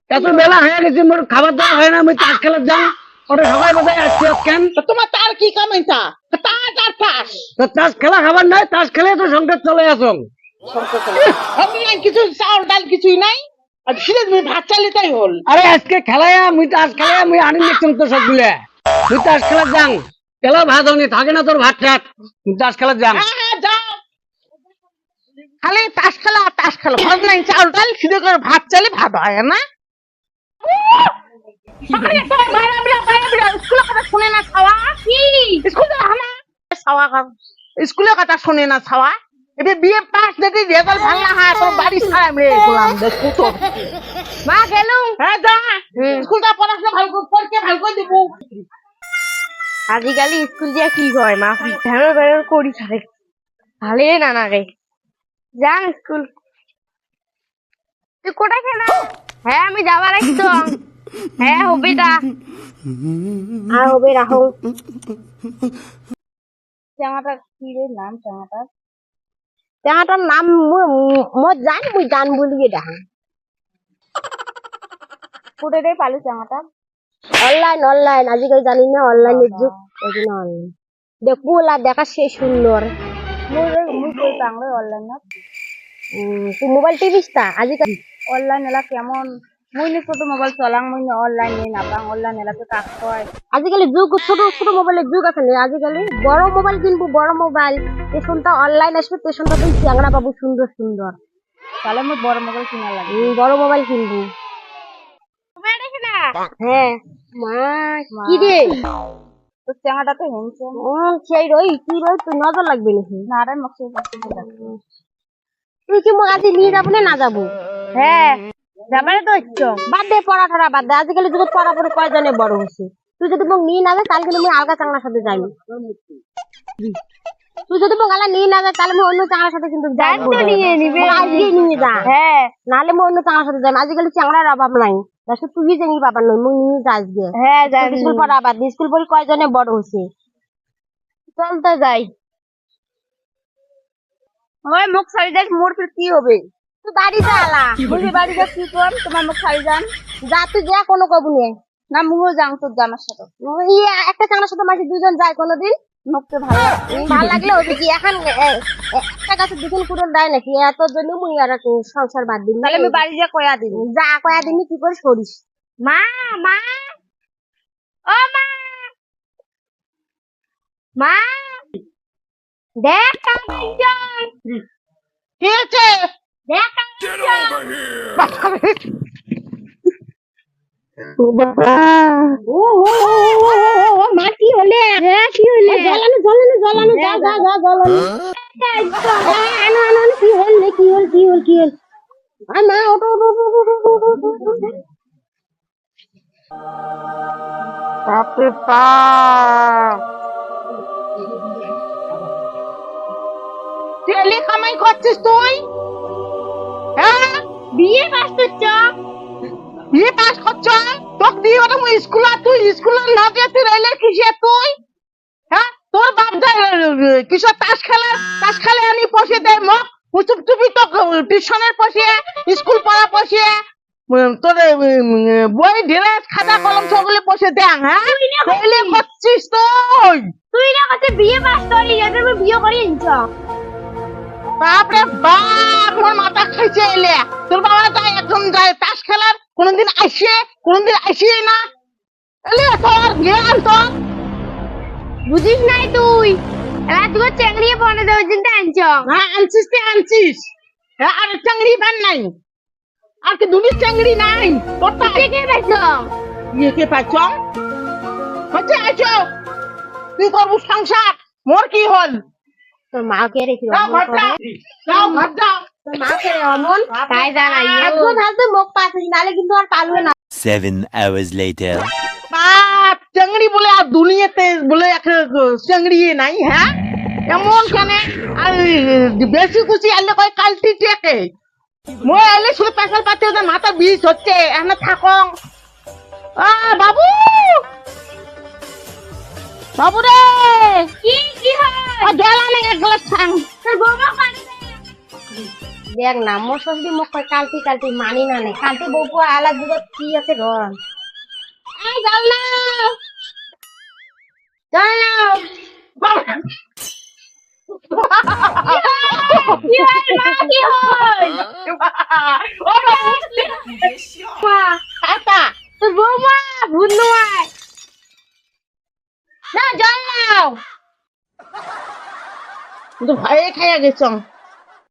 এত বেলা হয়ে গেছে, মোর খাবার দাওয়া হয় না, আমি তাস খেলার যাই। ওটা সবাই বোধহয় আসছে কেন? তোমার তার কি কামাইতা? তাস আর তাস। তাস খেলা খাবার নাই, তাস খেলে তো সংসার চলে আসুন। কিছু চাউল ডাল কিছুই নাই, আর সিরে তুমি ভাত চালি তাই হল। আরে আজকে খেলায় মুই তাস খেলায় মুই আনি দেখতাম তো সবগুলা। মুই তাস খেলার যাং, খেলা ভাত হনি থাকে না তোর ভাত টাত, মুই তাস খেলার যাং। যাও, খালি তাস খেলা তাস খেলা, ভাত নাই চাউল ডাল, সিধে করে ভাত চালি ভাত হয় না। স্কুলের কথা শুনে না ছাওয়া, এবার বিয়ে পাস যদি রেজাল্ট ভালো না হয় তোর বাড়ি ছাড়া মেরে গোলাম দেখো তো। মা গেলুম। হ্যাঁ যা, স্কুলটা পড়াশোনা ভালো করে পরীক্ষা ভালো করে দিব। আজিকালি স্কুল দিয়া কি হয় মা ভেড়র ভেড়র করি থাকে ভালে না নাগে যান স্কুল। তুই কোথায় খেলা? হ্যাঁ আমি যাবার একদম। হ্যাঁ হবে তা আর হবে রাখো। চাঙাটার কি রে নাম? চাঙাটার নাম মই জান বলিয়ে ডাকা। কোথায় রে পালু চাঙাটা? অনলাইন আজিকালি জানি না অনলাইনের যুগ, এই জন্য অনলাইন দেখবো দেখা সে সুন্দর। তুই মোবাইল টিভিস তা আজিকালি অনলাইন এলা কেমন? মুই নি ছোট মোবাইল চলাং, মুই অনলাইন নিয়ে নাপাং, অনলাইন এলা তো কাজ হয়। আজিকালি যুগ ছোট ছোট মোবাইলের যুগ আছে না, আজিকালি বড় মোবাইল কিনবো, বড় মোবাইল পেছনটা অনলাইন আসবে, পেছনটা তুই চ্যাংড়া পাবো সুন্দর সুন্দর। তাহলে আমি বড় মোবাইল কিনা লাগে, বড় মোবাইল কিনবো। হ্যাঁ মা কি রে তোর চ্যাংড়াটা তো হেনছে। সেই রই কি রই তুই নজর লাগবে নাকি? না রে মকসে তুই কি মোক আজি নিয়ে যাবো না যাবো? হ্যাঁ যাবারে তো ইচ্ছো। বাদ দে পড়া ঠড়া বাদ দে, আজিকালি যুগত পড়াপড়ি কয়জনে বড় হচ্ছে। তুই যদি মোক নিয়ে না যাস তাহলে কিন্তু আমি আলগা চাংড়ার সাথে যাই। তুই যদি মোক আলা নিয়ে না যাস তাহলে আমি অন্য চাংড়ার সাথে কিন্তু যাই। আজকে নিয়ে যা, হ্যাঁ নাহলে আমি অন্য চাংড়ার সাথে যাই। আজিকালি চাংড়ার অভাব নাই, তুই চেঙ্গি পাবার নয়, মুখ নিয়ে যাস গে। হ্যাঁ স্কুল পড়া বাদ দিয়ে স্কুল পড়ি কয়জনে বড় হচ্ছে। চল তো যাই। ওই মুখ ছাড়ি যাস, মোর ফির কি হবে? তুই বাড়ি যা আলা, তুই বাড়ি যা কি কর, তোমার মুখ ছাড়ি যান। যা তুই যা কোনো কবু নিয়ে না, মুও যাং তোর জামার সাথে। ইয়ে একটা চাংড়ার সাথে মাঝে দুজন যায় কোনোদিন, মুখতে ভালো লাগলে ওই কি এখন একটা গাছে দুজন কুড়ন দেয় নাকি? এত জন্য মুই আর সংসার বাদ দিন। তাহলে আমি বাড়ি যা কয়া দিন, যা কয়া দিন কি করে সরিস। মা মা ও মা মা দেখ কি হচ্ছে? দেখ মা কি হলে? কি হলে? জ্বালানো যা জ্বালানো কি হল? মা ওটো বাপরে বাপ, তেলে কামাই করছিস তুই? হ্যাঁ বিয়ে পাস করছ? বিয়ে পাস করছ? তোকে দিয়ে ওটা মুই স্কুল, আর তুই স্কুলের লগে তুই রইলে কিসে তুই? হ্যাঁ তোর বাপ যায় কিসব তাস খেলে আনি পয়সা দেয় মক, চুপি তো টিউশনের পয়সা, স্কুল পড়া পয়সা, তোর বই ড্রেস খাতা কলম সবগুলো পয়সা দেন। হ্যাঁ রইলে করছিস তুই না কাছে বিয়ে পাস করি, এটা আমি বিয়ে করি ইনছ। বাপরে বাপ, মোর মাথা খাইছে এলে। তোর বাবা যায় একজন যায় তাস খেলার, কোনদিন আসে না এলে তোর জ্ঞান তো বুঝিস নাই তুই। এলা তুই চেংড়িয়ে বনে দেওয়ার জন্য আনছ। হ্যাঁ আনছিস। হ্যাঁ আর চাংড়ি বান নাই, আর কি দুনি চাংড়ি নাই তোর তো কে পাইছ? কে পাইছ? হচ্ছে আইছো তুই করবো সংসার, মোর কি হল? তোর মা কে রেখে যাও ঘর যাও। তোর মা কে অমন তাই জানাই একদম হাতে মুখ পাছিস, নালে কিন্তু আর পালবে না। 7 hours later. বাপ চাংড়ি বলে আর দুনিয়াতে বলে একটা চাংড়ি নাই। হ্যাঁ এমন কেন? আর বেশি খুশি আনলে কয় কালটি টেকে মই এলে শুধু পেশাল পাচ্ছে, ওদের মাথা বিষ হচ্ছে। এখানে থাকো বাবু, বাবু রে কি কি হয় জল আনে এক গ্লাস খান তোর বৌমা পানি দেখ না মোর সবজি মুখ কয় কালতি কালতি মানি না নে কালতি বউপু আলা দুধ কি আছে রন এই জল নাও জল নাও কি হয় মা কি হয় মা আতা তোর বৌমা ভূত নয় না জল নাও তো ভয়ে খাইয়া গেছ